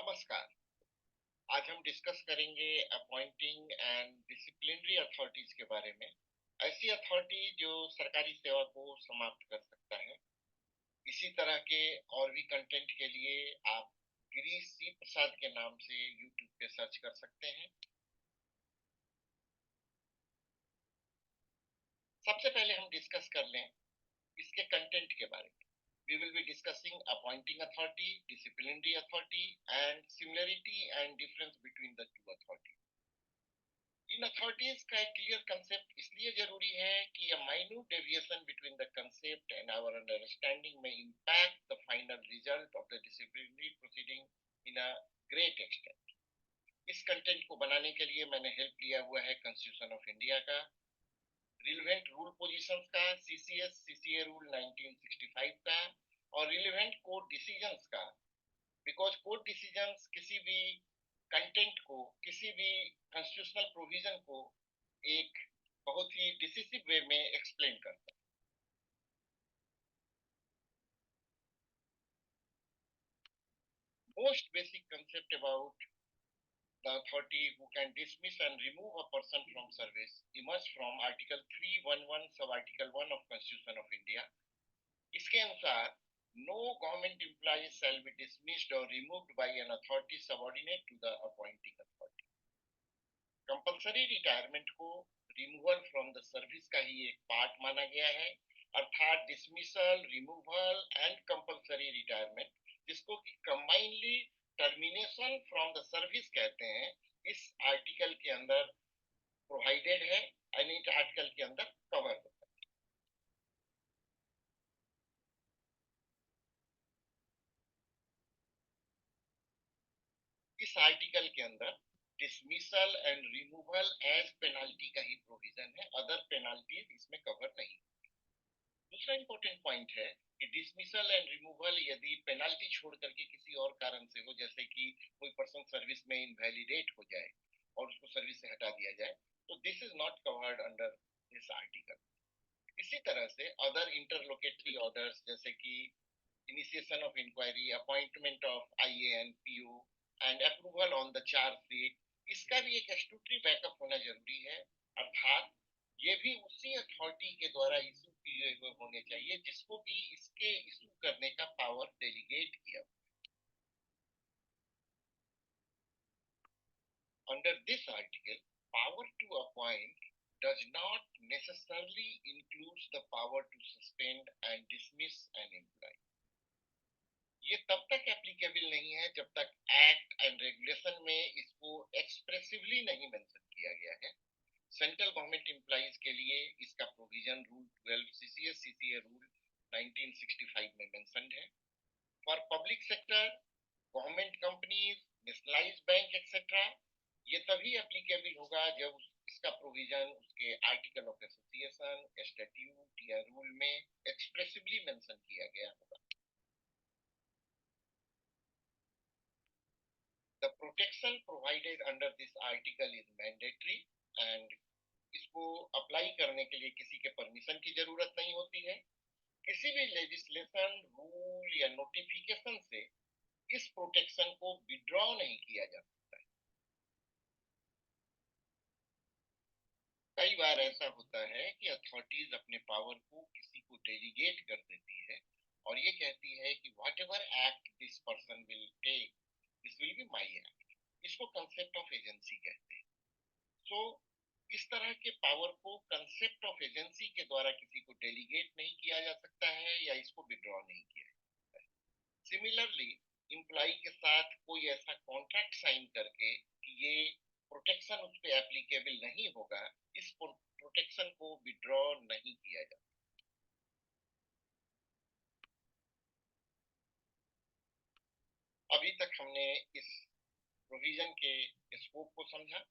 नमस्कार। आज हम डिस्कस करेंगे अपॉइंटिंग एंड डिसिप्लिनरी अथॉरिटीज के बारे में। ऐसी अथॉरिटी जो सरकारी सेवा को समाप्त कर सकता है। इसी तरह के और भी कंटेंट के लिए आप गिरीश सी प्रसाद के नाम से यूट्यूब पे सर्च कर सकते हैं। सबसे पहले हम डिस्कस कर लें इसके कंटेंट के बारे में। We will be discussing appointing authority, disciplinary authority, and similarity and difference between the two authorities. In authorities का एक क्लियर कंसेप्ट इसलिए जरूरी है कि a minute deviation between the concept and our understanding may impact the final result of the disciplinary proceeding in a great extent. इस content को बनाने के लिए मैंने हेल्प लिया हुआ है कॉन्स्टिट्यूशन ऑफ इंडिया का, रिलेवेंट रूल पोजीशंस का, सीसीए रूल 1965 का और रिलेवेंट कोर्ट डिसीजंस का। बिकॉज कोर्ट डिसीजंस किसी भी कंटेंट को, किसी भी कॉन्स्टिट्यूशनल प्रोविजन को एक बहुत ही डिसिसिव वे में एक्सप्लेन करता है। Most basic concept about the authority who can dismiss and remove a person from service emerge from Article 311 sub-article 1 of Constitution of India. इसके अनुसार no government employee shall be dismissed or removed by an authority subordinate to the appointing authority. Compulsory retirement को removal from the service का ही एक part माना गया है, अर्थात dismissal, removal and compulsory retirement, जिसको कि combinedly termination from the service कहते हैं, इस आर्टिकल के अंदर प्रोवाइडेड है, यानी इस आर्टिकल के अंदर कवर होता है। इस आर्टिकल के अंदर dismissal and removal as penalty का ही प्रोविजन है, अदर पेनाल्टीज इसमें कवर नहीं। दूसरा इंपॉर्टेंट पॉइंट है कि डिसमिसल एंड रिमूवल यदि पेनाल्टी छोड़ करके किसी और कारण से हो, जैसे कि कोई पर्सन सर्विस में इनवैलिडेट हो जाए और उसको सर्विस से हटा दिया जाए, तो this is not covered under this article. इसी तरह से अदर इंटरलोकेटरी ऑर्डर्स, जैसे कि initiation of inquiry, appointment of IAN, PO and approval on the chargesheet, इसका भी एक स्टैट्यूटरी बैकअप होना जरूरी है, अर्थात ये भी उसी अथॉरिटी के द्वारा इशू किए हुए होने चाहिए जिसको कि इसके इशू करने का पावर डेलीगेट किया। Under this article, power to appoint does not necessarily include the power to suspend and dismiss an employee. ये तब तक एप्लीकेबल नहीं है जब तक एक्ट एंड रेगुलेशन में इसको एक्सप्रेसिवली नहीं मेंशन किया गया है। सेंट्रल गवर्नमेंट एम्प्लॉइज के लिए इसका प्रोविजन रूल 12 सीसीए रूल 1965 में मेंशन्ड है। For public sector, government companies, nationalised bank etcetera, ये तभी एप्लीकेबल होगा जब इसका प्रोविजन उसके आर्टिकल ऑफ एसोसिएशन, स्टैट्यूट या रूल में एक्सप्रेसिवली मेंशन किया गया होगा। The protection provided under this article is mandatory and इसको अप्लाई करने के लिए किसी के परमिशन की जरूरत नहीं होती है। किसी भी लेजिस्लेशन, रूल या नोटिफिकेशन से इस प्रोटेक्शन को विड्रॉ नहीं किया जा सकता है। कई बार ऐसा होता है कि अथॉरिटीज अपने पावर को किसी को डेलीगेट कर देती है और ये कहती है कि whatever act this person will take, this will be my act. इसको कंसेप्ट ऑफ एजेंसी कहते हैं। सो इस तरह के पावर को कंसेप्ट ऑफ एजेंसी के द्वारा किसी को डेलीगेट नहीं किया जा सकता है या इसको विड्रॉ नहीं किया जा सकता है। सिमिलरली, एम्प्लॉय के साथ कोई ऐसा कॉन्ट्रैक्ट साइन करके कि ये प्रोटेक्शन उस पर एप्लीकेबल नहीं होगा, इस प्रोटेक्शन को विड्रॉ नहीं किया जा सकता। अभी तक हमने इस प्रोविजन के स्कोप को समझा,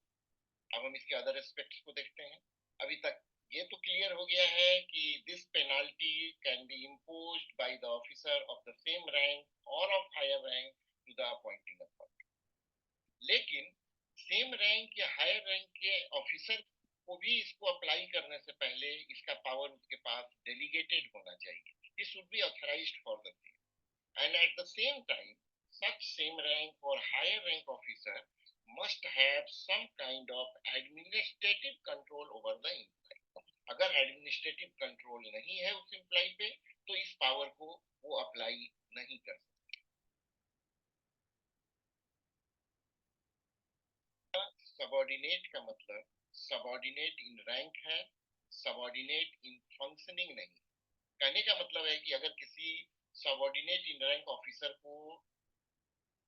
अब हम इसके अदर एस्पेक्ट्स को देखते हैं। अभी तक ये तो क्लियर हो गया है कि this penalty can be imposed by the officer of the same rank और of higher rank to the appointing authority. लेकिन सेम रैंक या हायर रैंक के ऑफिसर को भी इसको अप्लाई करने से पहले इसका पावर उसके पास डेलीगेटेड होना चाहिए। This should be authorised for the thing and at the same time such same rank or higher rank officer must have some kind of administrative control over the employee. अगर administrative control नहीं है उस employ पे तो इस power को वो apply नहीं कर सकता। सबॉर्डिनेट का मतलब सबॉर्डिनेट इन रैंक है, सबॉर्डिनेट इन फंक्शनिंग नहीं। कहने का मतलब है कि अगर किसी सबॉर्डिनेट इन रैंक ऑफिसर को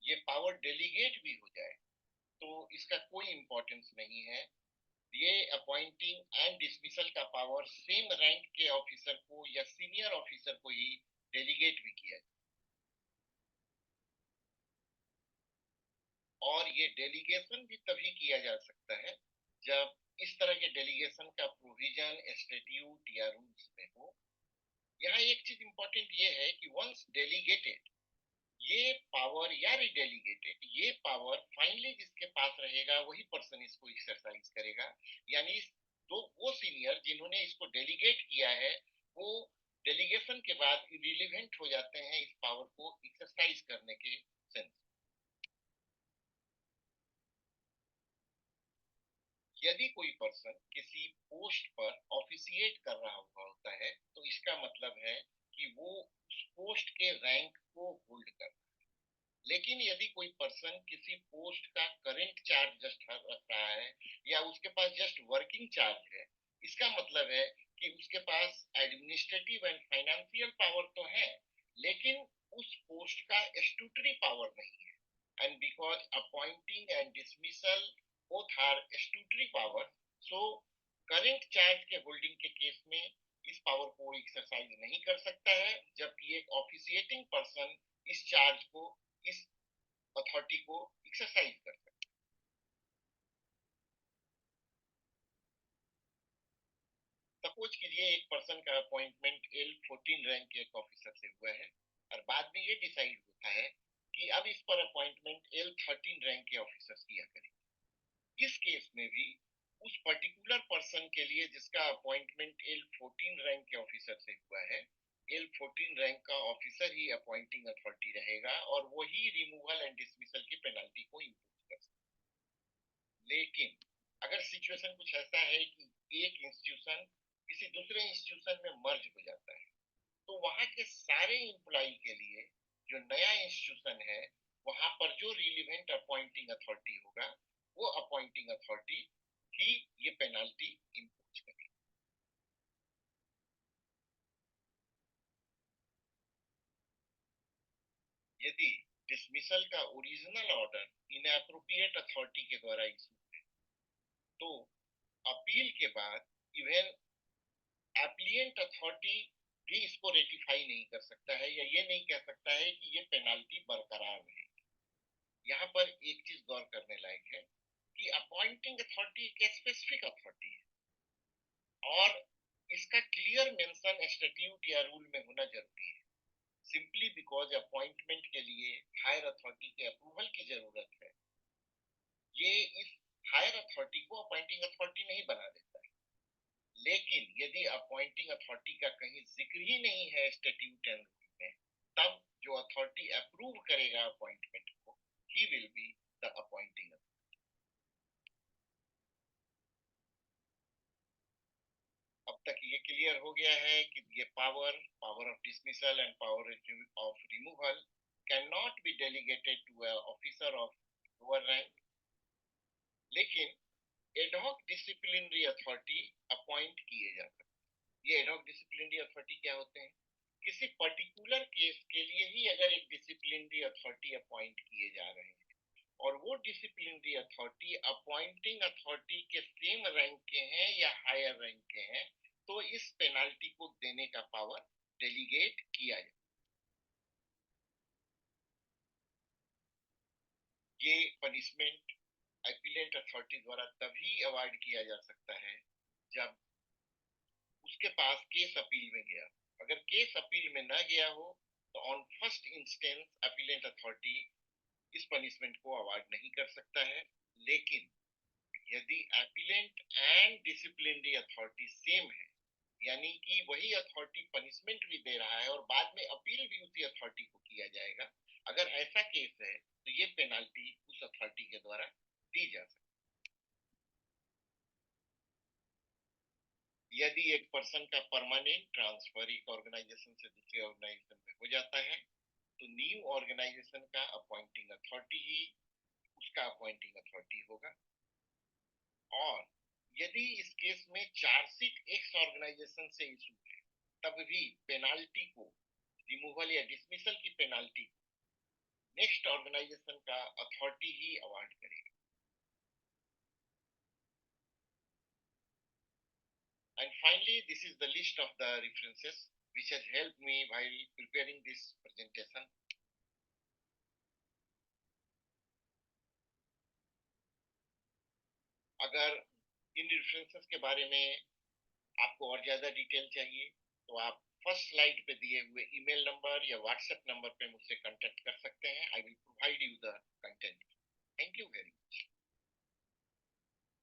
ये पावर डेलीगेट भी हो जाए तो इसका कोई इंपॉर्टेंस नहीं है। ये अपॉइंटिंग एंड डिसमिसल का पावर सेम रैंक के ऑफिसर को या सीनियर ऑफिसर को ही डेलीगेट भी किया जाए। और ये डेलीगेशन भी तभी किया जा सकता है जब इस तरह के डेलीगेशन का प्रोविजन स्टैट्यूट या रूल्स में हो। यहाँ एक चीज इंपॉर्टेंट ये है कि वंस डेलीगेटेड ये पावर या रिडेलीगेटेड ये पावर फाइनली जिसके पास रहेगा वही पर्सन इसको एक्सरसाइज करेगा। यानी तो वो सीनियर जिन्होंने इसको डेलीगेट किया है वो डेलीगेशन के बाद इरिलीवेंट हो जाते हैं इस पावर को एक्सरसाइज करने के सेंस। यदि कोई पर्सन किसी पोस्ट पर ऑफिशिएट कर रहा हुआ होता है तो इसका मतलब है कि वो उस पोस्ट के रैंक को होल्ड कर। लेकिन यदि कोई पर्सन किसी पोस्ट का करंट चार्ज जस्ट रख रहा है या उसके पास जस्ट वर्किंग चार्ज है इसका मतलब है कि उसके पास एडमिनिस्ट्रेटिव एंड फाइनेंशियल पावर तो है लेकिन उस पोस्ट का स्टूटरी पावर नहीं है। and because appointing and dismissal both are statutory power, so current charge के होल्डिंग के केस में इस पावर को एक्सरसाइज नहीं कर सकता है जबकि एक ऑफिशिएटिंग पर्सन इस चार्ज को इस अथॉरिटी को एक्सरसाइज कर सकता है। सपोज कीजिए एक पर्सन का अपॉइंटमेंट L14 रैंक के एक ऑफिसर से हुआ है और बाद में ये डिसाइड होता है कि अब इस पर अपॉइंटमेंट L13 रैंक के ऑफिसर किया करें। इस केस में भी उस पर्टिकुलर पर्सन के लिए जिसका अपॉइंटमेंट L14 रैंक के ऑफिसर से हुआ है L14 रैंक का ऑफिसर ही अपॉइंटिंग अथॉरिटी रहेगा और वही रिमूवल एंड डिसमिसल की पेनल्टी को इम्पोज कर सकता है। लेकिन अगर सिचुएशन कुछ ऐसा है कि एक इंस्टीट्यूशन किसी दूसरे इंस्टीट्यूशन में मर्ज हो जाता है तो वहां के सारे एम्प्लॉय के लिए जो नया इंस्टीट्यूशन है वहां पर जो रिलीवेंट अपॉइंटिंग अथॉरिटी होगा वो अपॉइंटिंग अथॉरिटी ही ये पेनल्टी इम्पोज करेगी। यदि डिसमिसल का ओरिजिनल ऑर्डर इनएप्रोप्रिएट अथॉरिटी के द्वारा इशू तो अपील के बाद इवन एप्लिएंट अथॉरिटी भी इसको रेटिफाई नहीं कर सकता है या ये नहीं कह सकता है कि ये पेनल्टी बरकरार रहेगी। यहाँ पर एक चीज गौर करने लायक है कि अपॉइंटिंग अथॉरिटी एक स्पेसिफिक अथॉरिटी है और इसका क्लियर मेंशन स्टैट्यूट या रूल में होना जरूरी है। सिंपली बिकॉज अपॉइंटमेंट के लिए हायर अथॉरिटी के अप्रूवल की जरूरत है ये इस हायर अथॉरिटी को अपॉइंटिंग अथॉरिटी नहीं बना देता है। लेकिन यदि अपॉइंटिंग अथॉरिटी का कहीं जिक्र ही नहीं है स्टैट्यूट एंड रूल में तब जो अथॉरिटी अप्रूव करेगा अपॉइंटमेंट को ही विल बी द अपॉइंटिंग। अब तक ये क्लियर हो गया है कि ये power of dismissal and power of removal cannot be delegated to a officer of lower rank. लेकिन एडहॉक डिसिप्लिनरी अथॉरिटी अपॉइंट किए जा सकते हैं। ये एडहॉक डिसिप्लिनरी अथॉरिटी क्या होते हैं? किसी पर्टिकुलर केस के लिए ही अगर एक डिसिप्लिनरी अथॉरिटी अपॉइंट किए जा रहे हैं और वो डिसिप्लिनरी अथॉरिटी अपॉइंटिंग अथॉरिटी के सेम रैंक के हैं या हायर रैंक के हैं तो इस पेनाल्टी को देने का पावर डेलीगेट किया जाए। ये पनिशमेंट अपीलेंट अथॉरिटी द्वारा तभी अवॉइड किया जा सकता है जब उसके पास केस अपील में गया। अगर केस अपील में ना गया हो तो on first instance appellate authority इस पनिशमेंट को अवॉइड नहीं कर सकता है। लेकिन यदि appellate and disciplinary authority same है यानी कि वही अथॉरिटी पनिशमेंट भी दे रहा है और बाद में अपील भी उसी अथॉरिटी को किया जाएगा। अगर ऐसा केस है पेनाल्टी उस अथॉरिटी के द्वारा दी जा सकती है। यदि एक पर्सन का परमानेंट ट्रांसफर एक ऑर्गेनाइजेशन से दूसरे ऑर्गेनाइजेशन में हो जाता है तो न्यू ऑर्गेनाइजेशन का अपॉइंटिंग अथॉरिटी ही उसका अपॉइंटिंग अथॉरिटी होगा। और यदि इस केस में चार्जशीट एक्स ऑर्गेनाइजेशन से इशू है तब भी पेनाल्टी को, रिमूवल या डिसमिसल की पेनाल्टी नेक्स्ट ऑर्गेनाइजेशन का अथॉरिटी ही अवार्ड करेगा। And finally, this is the list of the references which has helped me while preparing this presentation. अगर इन रेफरेंसेस के बारे में आपको और ज्यादा डिटेल चाहिए तो आप फर्स्ट स्लाइड पे दिए हुए ईमेल नंबर या व्हाट्सएप नंबर पे मुझसे कांटेक्ट कर